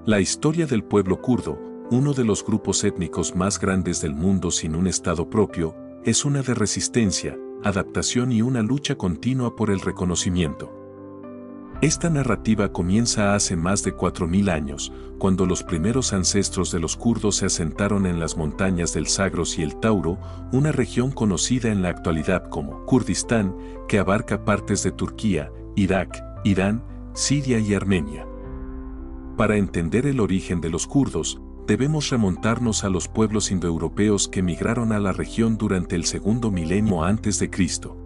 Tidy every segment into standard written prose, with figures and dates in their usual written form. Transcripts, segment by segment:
La historia del pueblo kurdo, uno de los grupos étnicos más grandes del mundo sin un estado propio, es una de resistencia, adaptación y una lucha continua por el reconocimiento. Esta narrativa comienza hace más de 4000 años, cuando los primeros ancestros de los kurdos se asentaron en las montañas del Zagros y el Tauro, una región conocida en la actualidad como Kurdistán, que abarca partes de Turquía, Irak, Irán, Siria y Armenia. Para entender el origen de los kurdos, debemos remontarnos a los pueblos indoeuropeos que migraron a la región durante el segundo milenio antes de Cristo.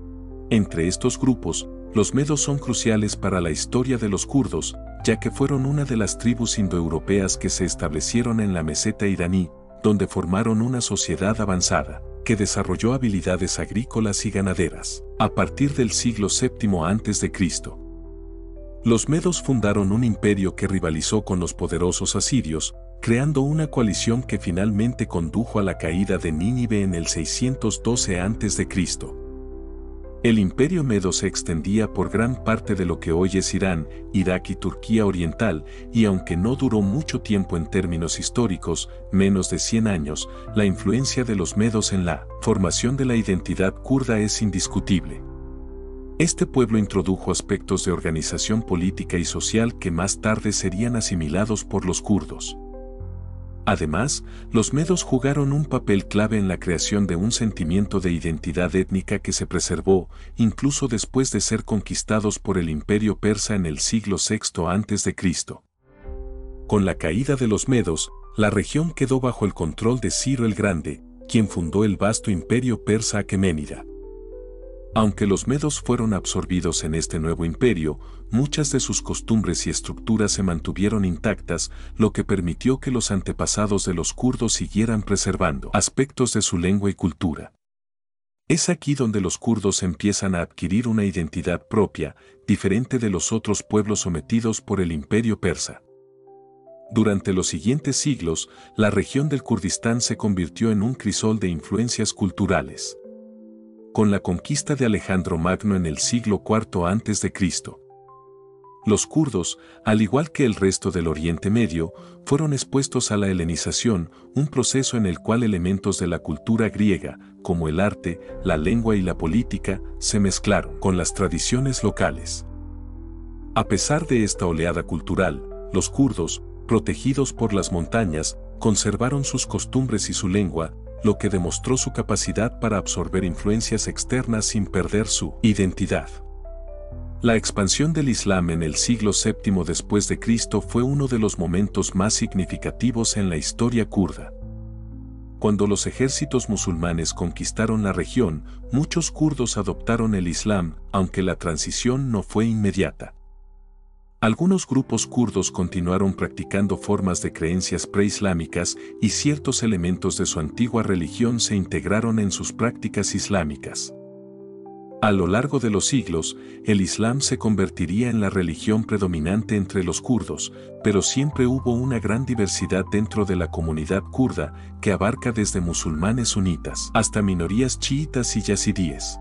Entre estos grupos, los medos son cruciales para la historia de los kurdos, ya que fueron una de las tribus indoeuropeas que se establecieron en la meseta iraní, donde formaron una sociedad avanzada, que desarrolló habilidades agrícolas y ganaderas, a partir del siglo VII a.C. Los medos fundaron un imperio que rivalizó con los poderosos asirios, creando una coalición que finalmente condujo a la caída de Nínive en el 612 a.C. El imperio medo se extendía por gran parte de lo que hoy es Irán, Irak y Turquía oriental, y aunque no duró mucho tiempo en términos históricos, menos de 100 años, la influencia de los medos en la formación de la identidad kurda es indiscutible. Este pueblo introdujo aspectos de organización política y social que más tarde serían asimilados por los kurdos. Además, los medos jugaron un papel clave en la creación de un sentimiento de identidad étnica que se preservó, incluso después de ser conquistados por el imperio persa en el siglo VI a.C. Con la caída de los medos, la región quedó bajo el control de Ciro el Grande, quien fundó el vasto imperio persa aqueménida. Aunque los medos fueron absorbidos en este nuevo imperio, muchas de sus costumbres y estructuras se mantuvieron intactas, lo que permitió que los antepasados de los kurdos siguieran preservando aspectos de su lengua y cultura. Es aquí donde los kurdos empiezan a adquirir una identidad propia, diferente de los otros pueblos sometidos por el imperio persa. Durante los siguientes siglos, la región del Kurdistán se convirtió en un crisol de influencias culturales. Con la conquista de Alejandro Magno en el siglo IV a.C., los kurdos, al igual que el resto del Oriente Medio, fueron expuestos a la helenización, un proceso en el cual elementos de la cultura griega, como el arte, la lengua y la política, se mezclaron con las tradiciones locales. A pesar de esta oleada cultural, los kurdos, protegidos por las montañas, conservaron sus costumbres y su lengua, lo que demostró su capacidad para absorber influencias externas sin perder su identidad. La expansión del Islam en el siglo VII después de Cristo fue uno de los momentos más significativos en la historia kurda. Cuando los ejércitos musulmanes conquistaron la región, muchos kurdos adoptaron el Islam, aunque la transición no fue inmediata. Algunos grupos kurdos continuaron practicando formas de creencias preislámicas y ciertos elementos de su antigua religión se integraron en sus prácticas islámicas. A lo largo de los siglos, el Islam se convertiría en la religión predominante entre los kurdos, pero siempre hubo una gran diversidad dentro de la comunidad kurda que abarca desde musulmanes sunitas hasta minorías chiitas y yazidíes.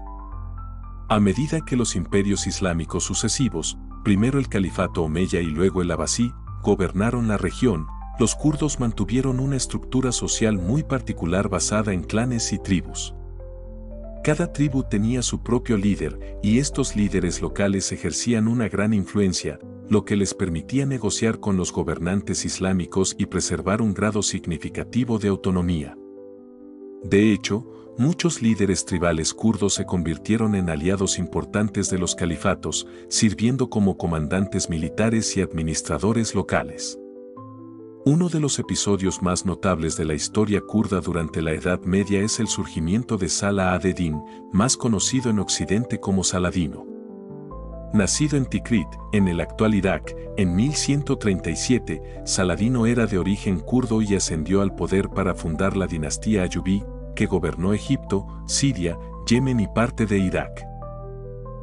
A medida que los imperios islámicos sucesivos, primero el califato omeya y luego el abasí, gobernaron la región, los kurdos mantuvieron una estructura social muy particular basada en clanes y tribus. Cada tribu tenía su propio líder y estos líderes locales ejercían una gran influencia, lo que les permitía negociar con los gobernantes islámicos y preservar un grado significativo de autonomía. De hecho, muchos líderes tribales kurdos se convirtieron en aliados importantes de los califatos, sirviendo como comandantes militares y administradores locales. Uno de los episodios más notables de la historia kurda durante la Edad Media es el surgimiento de Salah ad-Din, más conocido en Occidente como Saladino. Nacido en Tikrit, en el actual Irak, en 1137, Saladino era de origen kurdo y ascendió al poder para fundar la dinastía ayubí, que gobernó Egipto, Siria, Yemen y parte de Irak.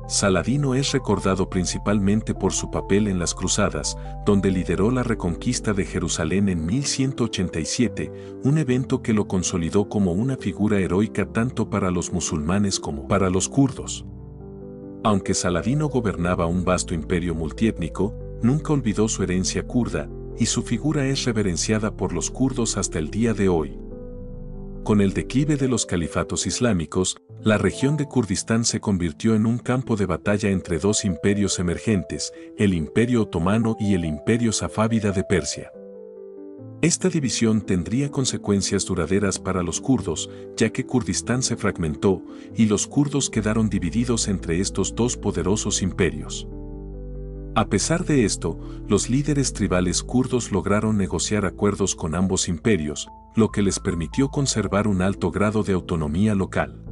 Saladino es recordado principalmente por su papel en las Cruzadas, donde lideró la reconquista de Jerusalén en 1187, un evento que lo consolidó como una figura heroica tanto para los musulmanes como para los kurdos. Aunque Saladino gobernaba un vasto imperio multiétnico, nunca olvidó su herencia kurda, y su figura es reverenciada por los kurdos hasta el día de hoy. Con el declive de los califatos islámicos, la región de Kurdistán se convirtió en un campo de batalla entre dos imperios emergentes, el Imperio Otomano y el Imperio Safávida de Persia. Esta división tendría consecuencias duraderas para los kurdos, ya que Kurdistán se fragmentó y los kurdos quedaron divididos entre estos dos poderosos imperios. A pesar de esto, los líderes tribales kurdos lograron negociar acuerdos con ambos imperios, lo que les permitió conservar un alto grado de autonomía local.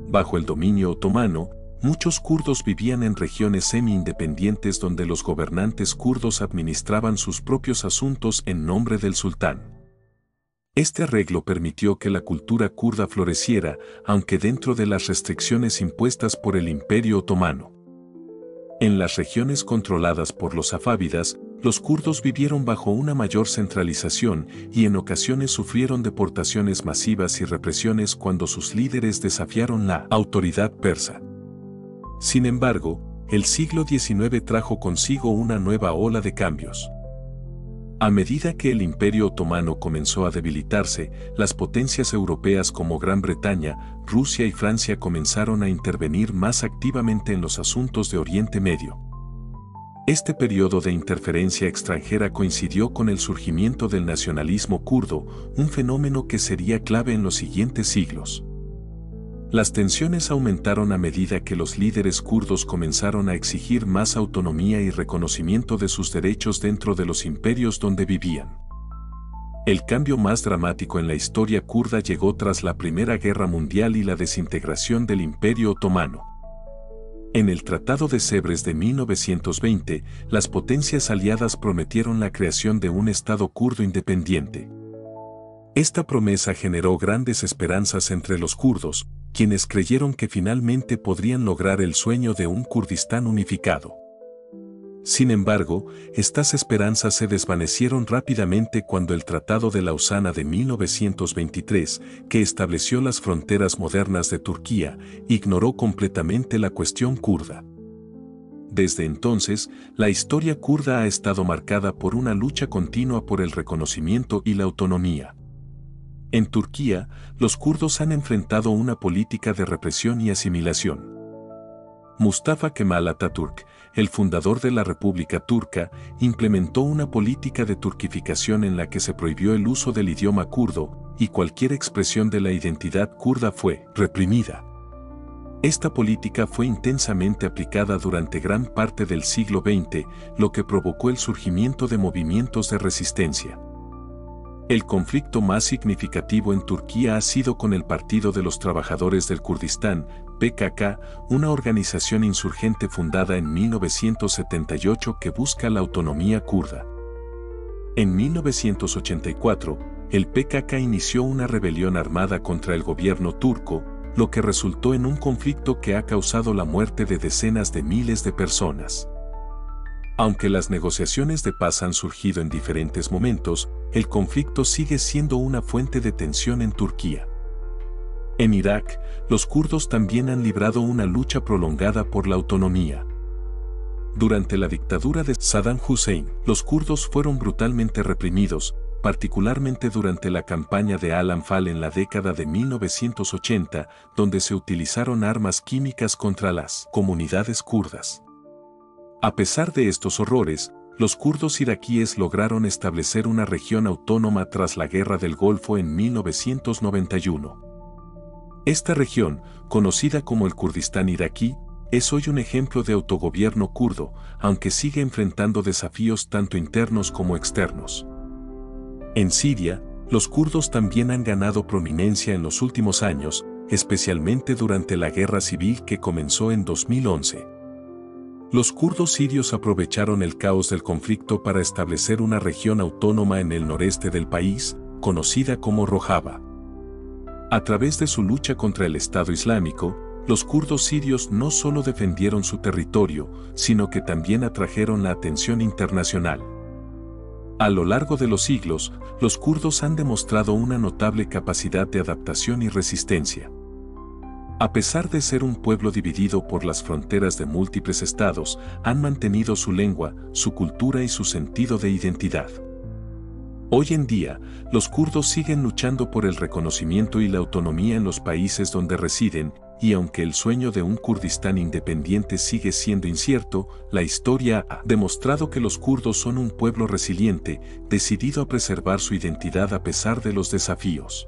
Bajo el dominio otomano, muchos kurdos vivían en regiones semi-independientes donde los gobernantes kurdos administraban sus propios asuntos en nombre del sultán. Este arreglo permitió que la cultura kurda floreciera, aunque dentro de las restricciones impuestas por el Imperio Otomano. En las regiones controladas por los safávidas, los kurdos vivieron bajo una mayor centralización y en ocasiones sufrieron deportaciones masivas y represiones cuando sus líderes desafiaron la autoridad persa. Sin embargo, el siglo XIX trajo consigo una nueva ola de cambios. A medida que el Imperio Otomano comenzó a debilitarse, las potencias europeas como Gran Bretaña, Rusia y Francia comenzaron a intervenir más activamente en los asuntos de Oriente Medio. Este periodo de interferencia extranjera coincidió con el surgimiento del nacionalismo kurdo, un fenómeno que sería clave en los siguientes siglos. Las tensiones aumentaron a medida que los líderes kurdos comenzaron a exigir más autonomía y reconocimiento de sus derechos dentro de los imperios donde vivían. El cambio más dramático en la historia kurda llegó tras la Primera Guerra Mundial y la desintegración del Imperio Otomano. En el Tratado de Sèvres de 1920, las potencias aliadas prometieron la creación de un Estado kurdo independiente. Esta promesa generó grandes esperanzas entre los kurdos, quienes creyeron que finalmente podrían lograr el sueño de un Kurdistán unificado. Sin embargo, estas esperanzas se desvanecieron rápidamente cuando el Tratado de Lausana de 1923, que estableció las fronteras modernas de Turquía, ignoró completamente la cuestión kurda. Desde entonces, la historia kurda ha estado marcada por una lucha continua por el reconocimiento y la autonomía. En Turquía, los kurdos han enfrentado una política de represión y asimilación. Mustafa Kemal Atatürk, el fundador de la República Turca, implementó una política de turquificación en la que se prohibió el uso del idioma kurdo, y cualquier expresión de la identidad kurda fue reprimida. Esta política fue intensamente aplicada durante gran parte del siglo XX, lo que provocó el surgimiento de movimientos de resistencia. El conflicto más significativo en Turquía ha sido con el Partido de los Trabajadores del Kurdistán, PKK, una organización insurgente fundada en 1978 que busca la autonomía kurda. En 1984, el PKK inició una rebelión armada contra el gobierno turco, lo que resultó en un conflicto que ha causado la muerte de decenas de miles de personas. Aunque las negociaciones de paz han surgido en diferentes momentos, el conflicto sigue siendo una fuente de tensión en Turquía. En Irak, los kurdos también han librado una lucha prolongada por la autonomía. Durante la dictadura de Saddam Hussein, los kurdos fueron brutalmente reprimidos, particularmente durante la campaña de Al-Anfal en la década de 1980, donde se utilizaron armas químicas contra las comunidades kurdas. A pesar de estos horrores, los kurdos iraquíes lograron establecer una región autónoma tras la Guerra del Golfo en 1991. Esta región, conocida como el Kurdistán iraquí, es hoy un ejemplo de autogobierno kurdo, aunque sigue enfrentando desafíos tanto internos como externos. En Siria, los kurdos también han ganado prominencia en los últimos años, especialmente durante la guerra civil que comenzó en 2011. Los kurdos sirios aprovecharon el caos del conflicto para establecer una región autónoma en el noreste del país, conocida como Rojava. A través de su lucha contra el Estado Islámico, los kurdos sirios no solo defendieron su territorio, sino que también atrajeron la atención internacional. A lo largo de los siglos, los kurdos han demostrado una notable capacidad de adaptación y resistencia. A pesar de ser un pueblo dividido por las fronteras de múltiples estados, han mantenido su lengua, su cultura y su sentido de identidad. Hoy en día, los kurdos siguen luchando por el reconocimiento y la autonomía en los países donde residen, y aunque el sueño de un Kurdistán independiente sigue siendo incierto, la historia ha demostrado que los kurdos son un pueblo resiliente, decidido a preservar su identidad a pesar de los desafíos.